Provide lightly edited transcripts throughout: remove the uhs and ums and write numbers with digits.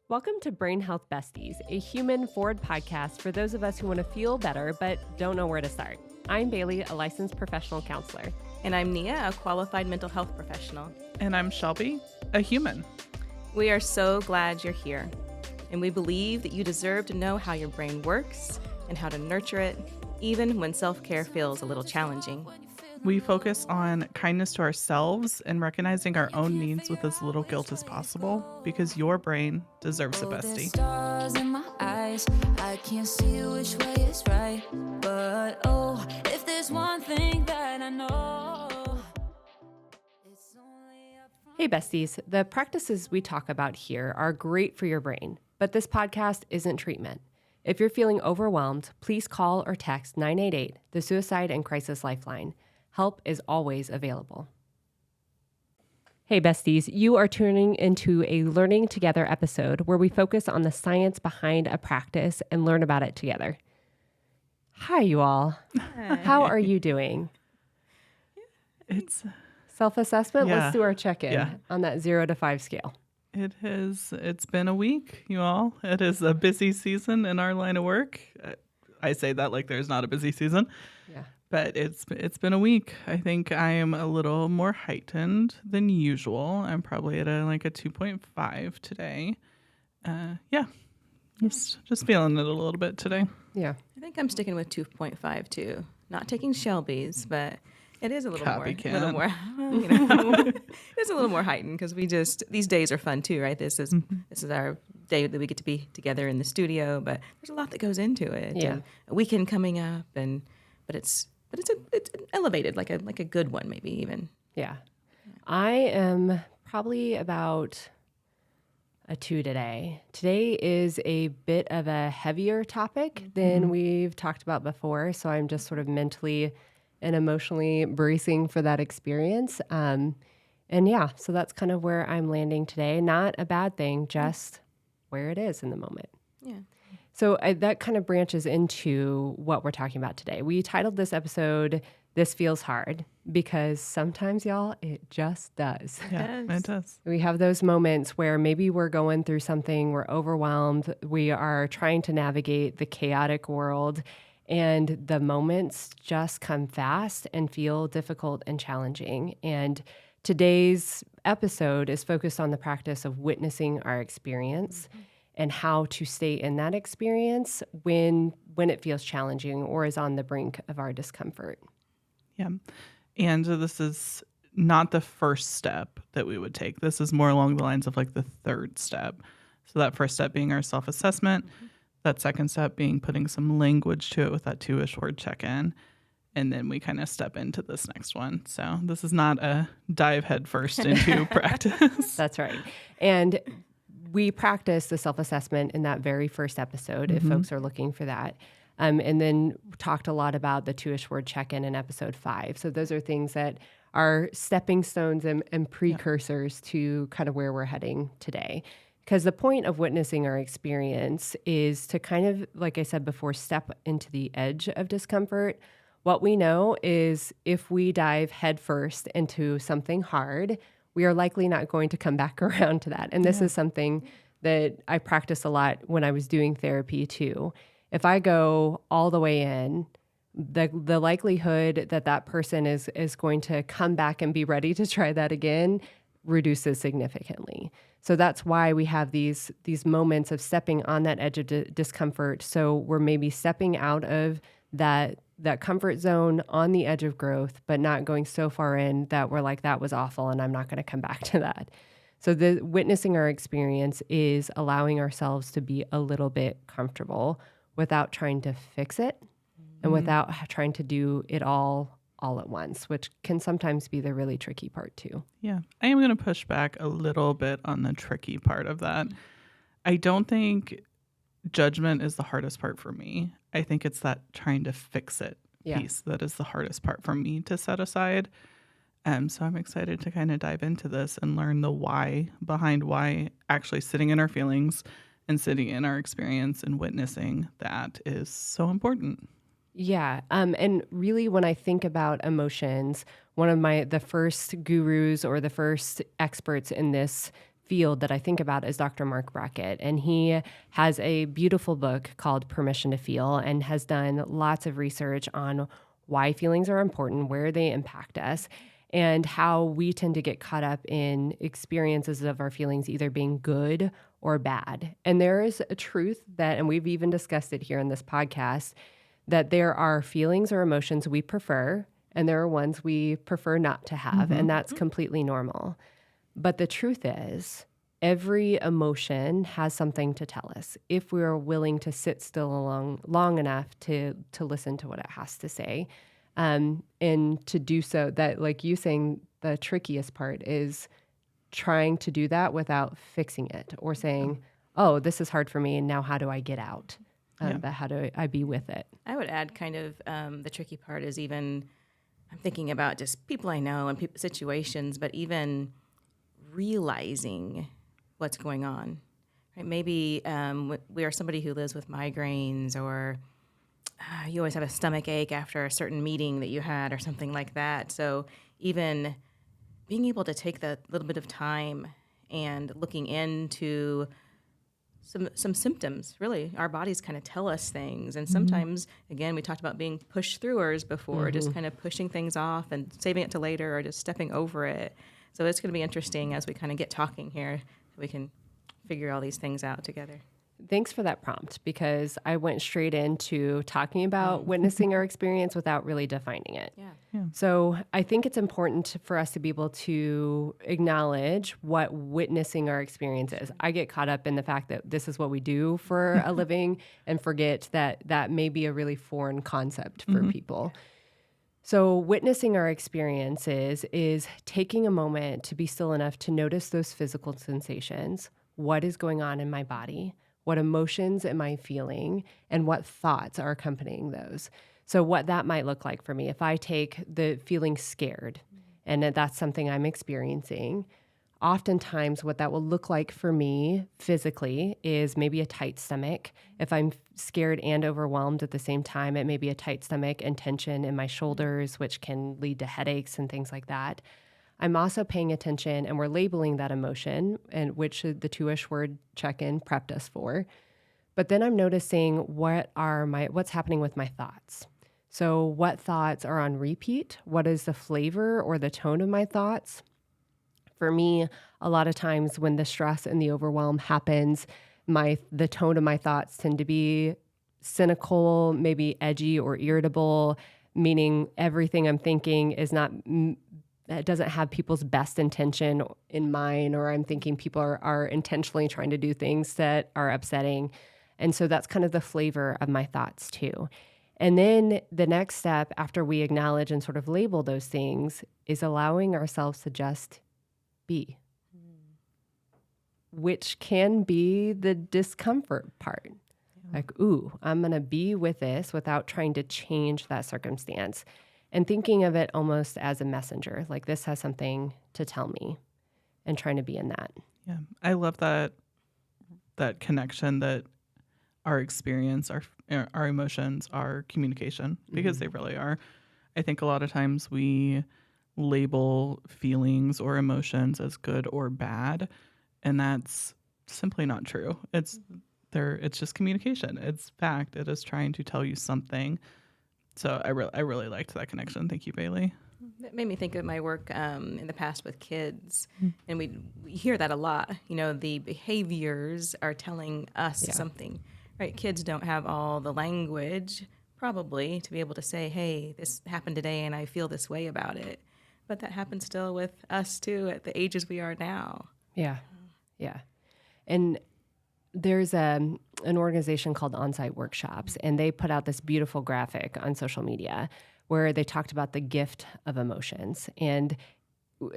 Welcome to Brain Health Besties, a human-forward podcast for those of us who want to feel better but don't know where to start. I'm Bailey, a licensed professional counselor. And I'm Nia, a qualified mental health professional. And I'm Shelby, a human. We are so glad you're here. And we believe that you deserve to know how your brain works and how to nurture it, even when self-care feels a little challenging. We focus on kindness to ourselves and recognizing our own needs with as little guilt as possible, because your brain deserves a bestie. Stars in my eyes, I can't see which way is right, but oh, if there's one thing that I know, it's only up front. Hey besties, the practices we talk about here are great for your brain, but this podcast isn't treatment. If you're feeling overwhelmed, please call or text 988, the Suicide and Crisis Lifeline. Help is always available. Hey besties, you are tuning into a Learning Together episode where we focus on the science behind a practice and learn about it together. Hi, you all. Hi. How are you doing? It's Self-assessment? Yeah. Let's do our check-in Yeah. on that 0 to 5 scale. It's been a week, you all. It is a busy season in our line of work. I say that like there's not a busy season. Yeah. But it's been a week. I think I am a little more heightened than usual. I'm probably at a 2.5 today. Just feeling it a little bit today. Yeah. I think I'm sticking with 2.5 too. Not taking Shelby's, but it is a little Copycat. more, it's a little more heightened because these days are fun too, right? This is our day that we get to be together in the studio, but there's a lot that goes into it. Yeah. And a weekend coming up, but it's elevated, like a good one, maybe even. Yeah. I am probably about a 2 today. Today is a bit of a heavier topic than we've talked about before, so I'm just sort of mentally and emotionally bracing for that experience. So that's kind of where I'm landing today. Not a bad thing, just where it is in the moment. Yeah. So that kind of branches into what we're talking about today. We titled this episode, This Feels Hard, because sometimes, y'all, it just does. Yeah, it does. We have those moments where maybe we're going through something, we're overwhelmed, we are trying to navigate the chaotic world, and the moments just come fast and feel difficult and challenging. And today's episode is focused on the practice of witnessing our experience and how to stay in that experience when it feels challenging or is on the brink of our discomfort. Yeah. And this is not the first step that we would take. This is more along the lines of the third step. So that first step being our self-assessment, that second step being putting some language to it with that 2-ish word check-in. And then we kind of step into this next one. So this is not a dive headfirst into practice. That's right. And we practiced the self-assessment in that very first episode, if folks are looking for that. And then talked a lot about the 2-ish word check-in in episode 5. So those are things that are stepping stones and precursors to kind of where we're heading today. Because the point of witnessing our experience is to kind of, like I said before, step into the edge of discomfort. What we know is if we dive headfirst into something hard, we are likely not going to come back around to that. And this is something that I practiced a lot when I was doing therapy too. If I go all the way in, the likelihood that person is going to come back and be ready to try that again reduces significantly. So that's why we have these moments of stepping on that edge of discomfort. So we're maybe stepping out of that comfort zone on the edge of growth, but not going so far in that we're like, that was awful and I'm not going to come back to that. So the witnessing our experience is allowing ourselves to be a little bit comfortable without trying to fix it and without trying to do it all at once, which can sometimes be the really tricky part too. Yeah, I am going to push back a little bit on the tricky part of that. I don't think judgment is the hardest part for me. I think it's that trying to fix it piece that is the hardest part for me to set aside. So I'm excited to kind of dive into this and learn the why behind why actually sitting in our feelings and sitting in our experience and witnessing that is so important. Yeah. And really, when I think about emotions, one of the first gurus or the first experts in this field that I think about is Dr. Mark Brackett. And he has a beautiful book called Permission to Feel and has done lots of research on why feelings are important, where they impact us, and how we tend to get caught up in experiences of our feelings either being good or bad. And there is a truth that, and we've even discussed it here in this podcast, that there are feelings or emotions we prefer, and there are ones we prefer not to have, and that's completely normal. But the truth is, every emotion has something to tell us if we're willing to sit still long enough to listen to what it has to say. And to do so, that, like you saying, the trickiest part is trying to do that without fixing it or saying, oh, this is hard for me, and now how do I get out? But how do I be with it? I would add kind of the tricky part is even, I'm thinking about just people I know and situations, but even realizing what's going on. Right? Maybe we are somebody who lives with migraines, or you always have a stomach ache after a certain meeting that you had or something like that. So even being able to take that little bit of time and looking into some symptoms, really, our bodies kind of tell us things. And sometimes, again, we talked about being push-throughers before, just kind of pushing things off and saving it to later or just stepping over it. So it's going to be interesting as we kind of get talking here. We can figure all these things out together. Thanks for that prompt, because I went straight into talking about witnessing our experience without really defining it. Yeah. So I think it's important for us to be able to acknowledge what witnessing our experience is. I get caught up in the fact that this is what we do for a living and forget that that may be a really foreign concept for people. So witnessing our experiences is taking a moment to be still enough to notice those physical sensations, what is going on in my body, what emotions am I feeling, and what thoughts are accompanying those. So what that might look like for me, if I take the feeling scared, and that's something I'm experiencing, oftentimes what that will look like for me physically is maybe a tight stomach. If I'm scared and overwhelmed at the same time, it may be a tight stomach and tension in my shoulders, which can lead to headaches and things like that. I'm also paying attention, and we're labeling that emotion, and which the two-ish word check-in prepped us for. But then I'm noticing what's happening with my thoughts. So what thoughts are on repeat? What is the flavor or the tone of my thoughts? For me, a lot of times when the stress and the overwhelm happens, the tone of my thoughts tend to be cynical, maybe edgy or irritable, meaning everything I'm thinking is not that doesn't have people's best intention in mind, or I'm thinking people are intentionally trying to do things that are upsetting. And so that's kind of the flavor of my thoughts too. And then the next step after we acknowledge and sort of label those things is allowing ourselves to just be, which can be the discomfort part. Like, ooh, I'm going to be with this without trying to change that circumstance. And thinking of it almost as a messenger, like this has something to tell me, and trying to be in that. Yeah, I love that connection that our experience, our emotions, our communication, because they really are. I think a lot of times we label feelings or emotions as good or bad, and that's simply not true. It's just communication. It's fact. It is trying to tell you something. So I really liked that connection. Thank you, Bailey. That made me think of my work in the past with kids, and we hear that a lot. You know, the behaviors are telling us something, right? Kids don't have all the language probably to be able to say, "Hey, this happened today, and I feel this way about it." But that happens still with us too at the ages we are now. Yeah, and there's an organization called On-Site Workshops, and they put out this beautiful graphic on social media where they talked about the gift of emotions. And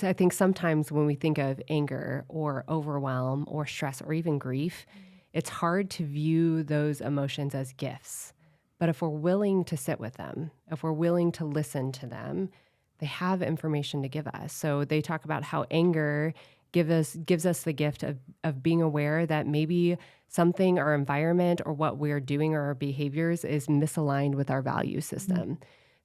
I think sometimes when we think of anger or overwhelm or stress or even grief, it's hard to view those emotions as gifts. But if we're willing to sit with them, if we're willing to listen to them, they have information to give us. So they talk about how anger gives us the gift of being aware that maybe something, our environment or what we're doing or our behaviors is misaligned with our value system.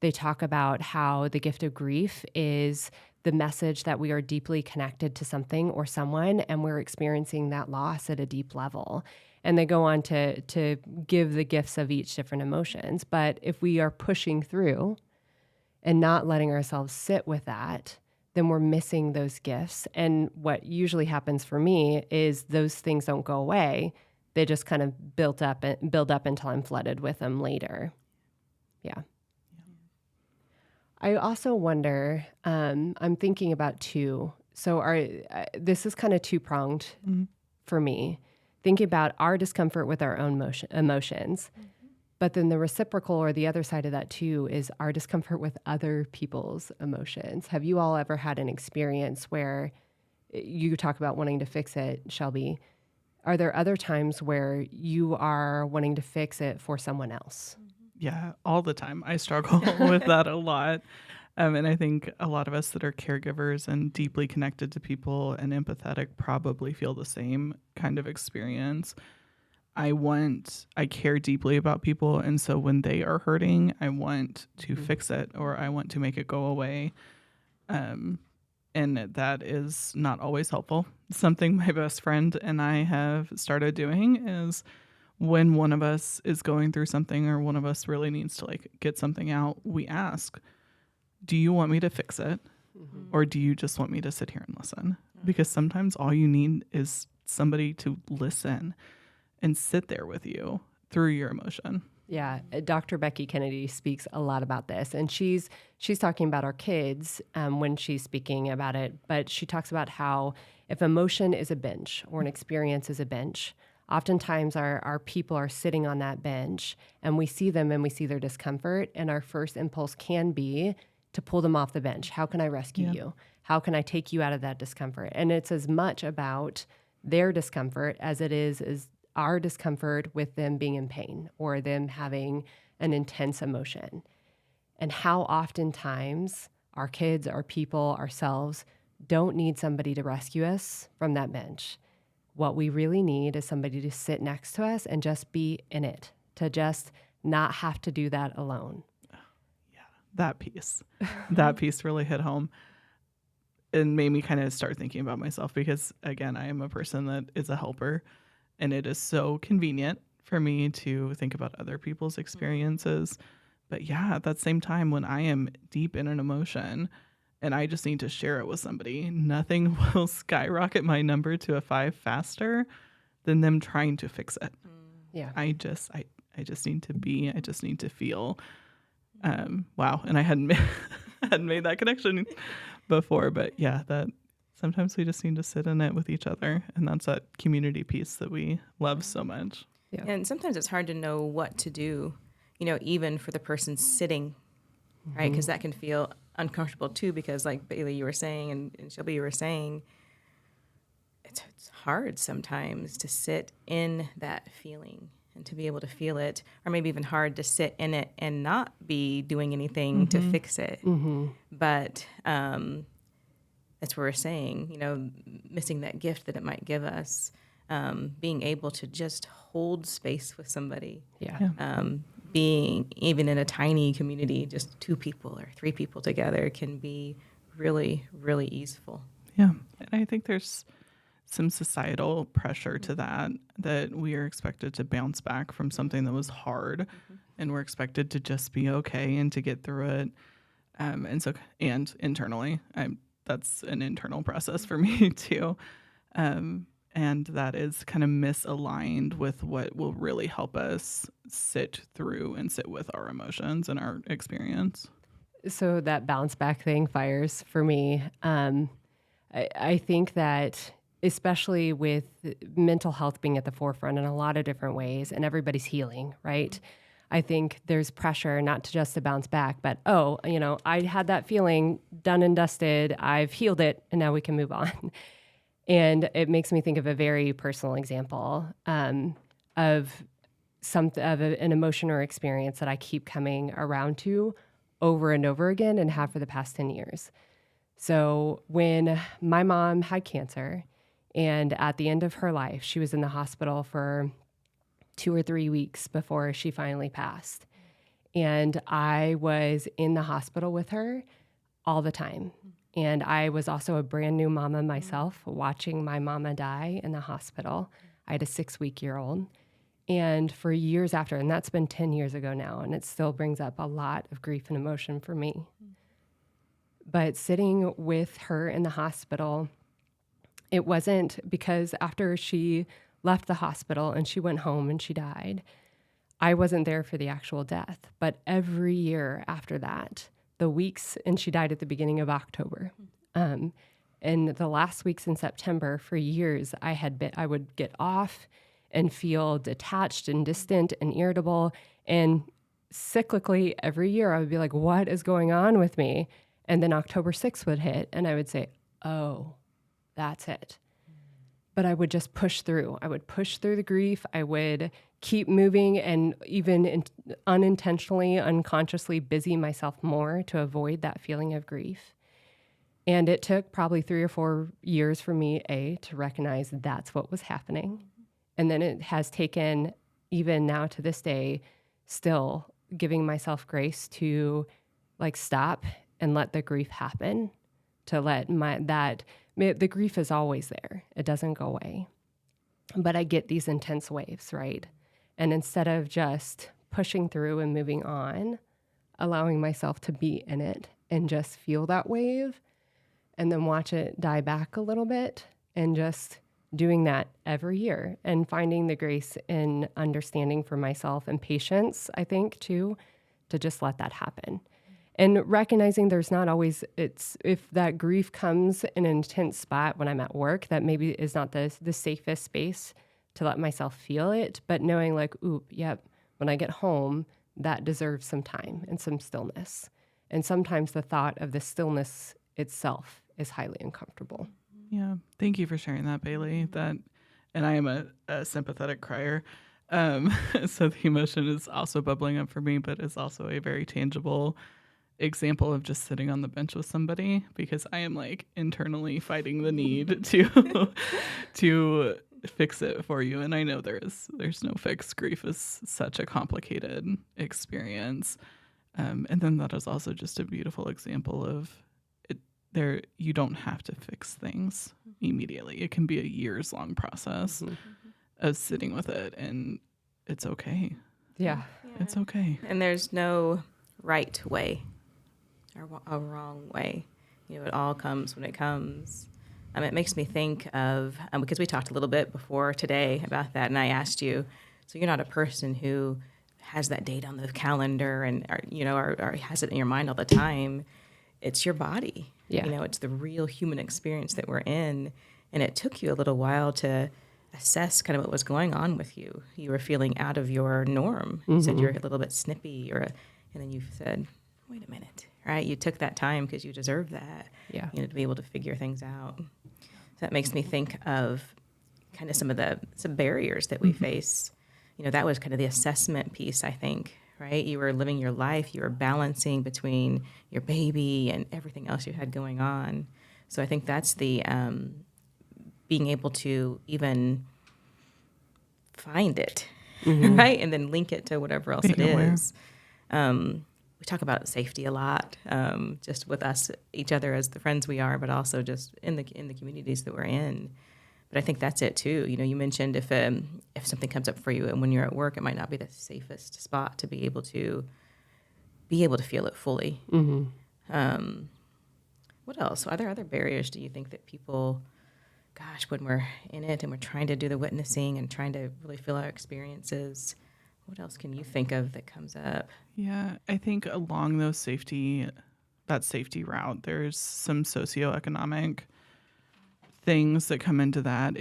They talk about how the gift of grief is the message that we are deeply connected to something or someone, and we're experiencing that loss at a deep level. And they go on to give the gifts of each different emotions. But if we are pushing through and not letting ourselves sit with that, then we're missing those gifts. And what usually happens for me is those things don't go away. They just kind of build up until I'm flooded with them later. Yeah. I also wonder, I'm thinking about two. So this is kind of two-pronged for me. Thinking about our discomfort with our own emotions. But then the reciprocal or the other side of that too is our discomfort with other people's emotions. Have you all ever had an experience where you talk about wanting to fix it, Shelby? Are there other times where you are wanting to fix it for someone else? Yeah, all the time. I struggle with that a lot. And I think a lot of us that are caregivers and deeply connected to people and empathetic probably feel the same kind of experience. I care deeply about people. And so when they are hurting, I want to fix it or I want to make it go away. And that is not always helpful. Something my best friend and I have started doing is when one of us is going through something or one of us really needs to like get something out, we ask, do you want me to fix it? Or do you just want me to sit here and listen? Because sometimes all you need is somebody to listen and sit there with you through your emotion. Yeah, Dr. Becky Kennedy speaks a lot about this, and she's talking about our kids when she's speaking about it, but she talks about how if emotion is a bench or an experience is a bench, oftentimes our people are sitting on that bench, and we see them and we see their discomfort, and our first impulse can be to pull them off the bench. How can I rescue you? How can I take you out of that discomfort? And it's as much about their discomfort as it is our discomfort with them being in pain or them having an intense emotion. And how oftentimes our kids, our people, ourselves don't need somebody to rescue us from that bench. What we really need is somebody to sit next to us and just be in it, to just not have to do that alone. That piece really hit home and made me kind of start thinking about myself because, again, I am a person that is a helper, and it is so convenient for me to think about other people's experiences. But yeah, at that same time, when I am deep in an emotion and I just need to share it with somebody, nothing will skyrocket my number to a 5 faster than them trying to fix it. Yeah. I just need to be, I just need to feel. Wow. And I hadn't made that connection before, but yeah, that sometimes we just need to sit in it with each other. And that's that community piece that we love so much. Yeah. And sometimes it's hard to know what to do, even for the person sitting, right? Because that can feel uncomfortable too, because like Bailey, you were saying, and Shelby, you were saying, it's hard sometimes to sit in that feeling and to be able to feel it, or maybe even hard to sit in it and not be doing anything to fix it. But that's what we're saying, missing that gift that it might give us, being able to just hold space with somebody. Yeah. Being even in a tiny community, just 2 people or 3 people together can be really, really easeful. Yeah. And I think there's some societal pressure to that we are expected to bounce back from something that was hard, and we're expected to just be okay and to get through it. And internally, that's an internal process for me too. And that is kind of misaligned with what will really help us sit through and sit with our emotions and our experience. So that bounce back thing fires for me. I think that especially with mental health being at the forefront in a lot of different ways, and everybody's healing, right? I think there's pressure not to just to bounce back, but, I had that feeling, done and dusted, I've healed it, and now we can move on. And it makes me think of a very personal example of an emotion or experience that I keep coming around to over and over again and have for the past 10 years. So when my mom had cancer, and at the end of her life, she was in the hospital for 2 or 3 weeks before she finally passed. And I was in the hospital with her all the time. And I was also a brand new mama myself, watching my mama die in the hospital. I had a 6-week-old. And for years after, and that's been 10 years ago now, and it still brings up a lot of grief and emotion for me. But sitting with her in the hospital, it wasn't because after she left the hospital and she went home and she died, I wasn't there for the actual death. But every year after that, the weeks, and she died at the beginning of October. And the last weeks in September, for years, I would get off and feel detached and distant and irritable. And cyclically, every year, I would be like, what is going on with me? And then October 6th would hit, and I would say, oh, that's it. But I would just push through. I would push through the grief. I would keep moving and even unintentionally, unconsciously busy myself more to avoid that feeling of grief. And it took probably 3 or 4 years for me, to recognize that's what was happening. And then it has taken, even now to this day, still giving myself grace to stop and let the grief happen, to let the grief is always there. It doesn't go away. But I get these intense waves, right? And instead of just pushing through and moving on, allowing myself to be in it and just feel that wave and then watch it die back a little bit, and just doing that every year and finding the grace in understanding for myself and patience, I think, too, to just let that happen. And recognizing there's not always, if that grief comes in an intense spot when I'm at work, that maybe is not the safest space to let myself feel it, but knowing when I get home, that deserves some time and some stillness. And sometimes the thought of the stillness itself is highly uncomfortable. Yeah. Thank you for sharing that, Bailey. And I am a sympathetic crier. So the emotion is also bubbling up for me, but is also a very tangible example of just sitting on the bench with somebody, because I am internally fighting the need to fix it for you. And I know there's no fix. Grief is such a complicated experience. And then that is also just a beautiful example of you don't have to fix things immediately. It can be a years-long process of sitting with it, and it's okay. Yeah. It's okay. And there's no right way or a wrong way. It all comes when it comes. It makes me think of, because we talked a little bit before today about that, and I asked you, so you're not a person who has that date on the calendar and or has it in your mind all the time. It's your body. Yeah. It's the real human experience that we're in. And it took you a little while to assess kind of what was going on with you. You were feeling out of your norm. You said you're a little bit snippy, and then you said, wait a minute, right? You took that time because you deserve that, to be able to figure things out. So that makes me think of kind of some barriers that we face. That was kind of the assessment piece, I think, right? You were living your life, you were balancing between your baby and everything else you had going on. So I think that's the being able to even find it, right? And then link it to whatever else it is. We talk about safety a lot, just with each other as the friends we are, but also just in the communities that we're in. But I think that's it too. You mentioned if something comes up for you and when you're at work, it might not be the safest spot to be able to feel it fully. What else? Are there other barriers, do you think, that people, when we're in it and we're trying to do the witnessing and trying to really feel our experiences, what else can you think of that comes up? Yeah, I think along that safety route, there's some socioeconomic things that come into that.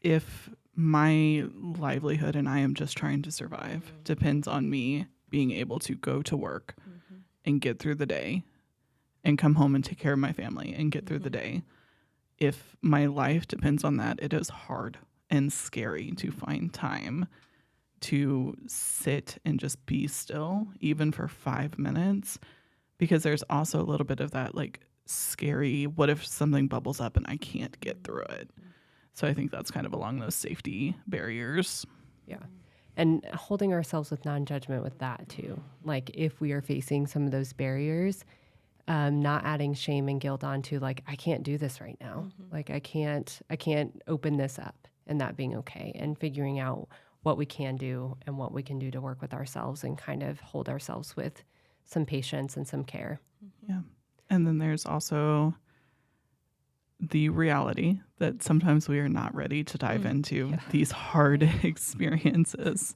If my livelihood, and I am just trying to survive, depends on me being able to go to work and get through the day and come home and take care of my family and get through the day. If my life depends on that, it is hard and scary to find time to sit and just be still, even for 5 minutes, because there's also a little bit of that scary, what if something bubbles up and I can't get through it? So I think that's kind of along those safety barriers. Yeah. And holding ourselves with non-judgment with that too. If we are facing some of those barriers, not adding shame and guilt onto like, I can't do this right now. Like I can't open this up, and that being okay, and figuring out what we can do and what we can do to work with ourselves and kind of hold ourselves with some patience and some care. Yeah. And then there's also the reality that sometimes we are not ready to dive into these hard experiences.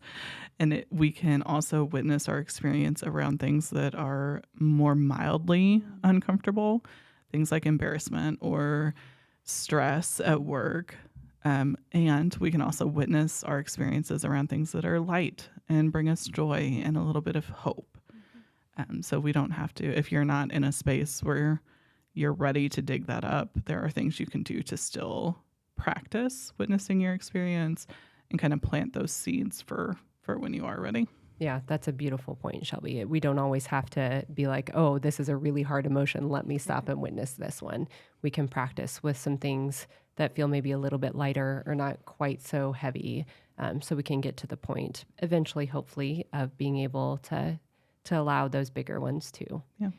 And we can also witness our experience around things that are more mildly uncomfortable, things like embarrassment or stress at work. And we can also witness our experiences around things that are light and bring us joy and a little bit of hope. So we don't have to, if you're not in a space where you're ready to dig that up, there are things you can do to still practice witnessing your experience and kind of plant those seeds for when you are ready. Yeah, that's a beautiful point, Shelby. We don't always have to be like, oh, this is a really hard emotion. Let me stop and witness this one. We can practice with some things that feel maybe a little bit lighter or not quite so heavy, so we can get to the point eventually, hopefully, of being able to allow those bigger ones too. Yeah.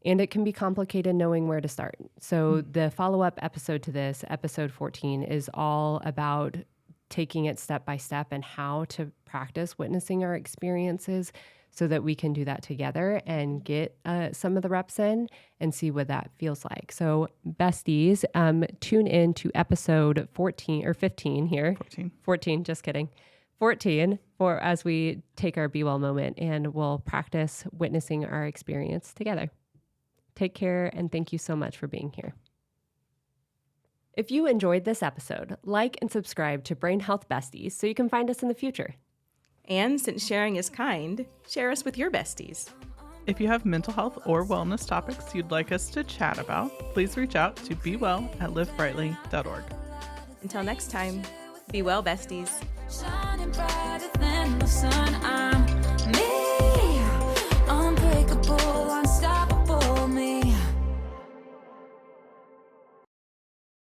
And it can be complicated knowing where to start. So the follow-up episode to this, episode 14, is all about taking it step by step and how to practice witnessing our experiences so that we can do that together and get some of the reps in and see what that feels like. So besties, tune in to episode 14 or 15 here. 14, just kidding. 14 for as we take our Be Well moment, and we'll practice witnessing our experience together. Take care, and thank you so much for being here. If you enjoyed this episode, like and subscribe to Brain Health Besties so you can find us in the future. And since sharing is kind, share us with your besties. If you have mental health or wellness topics you'd like us to chat about, please reach out to bewell@livebrightly.org. Until next time, be well, besties. Shining brighter than the sun.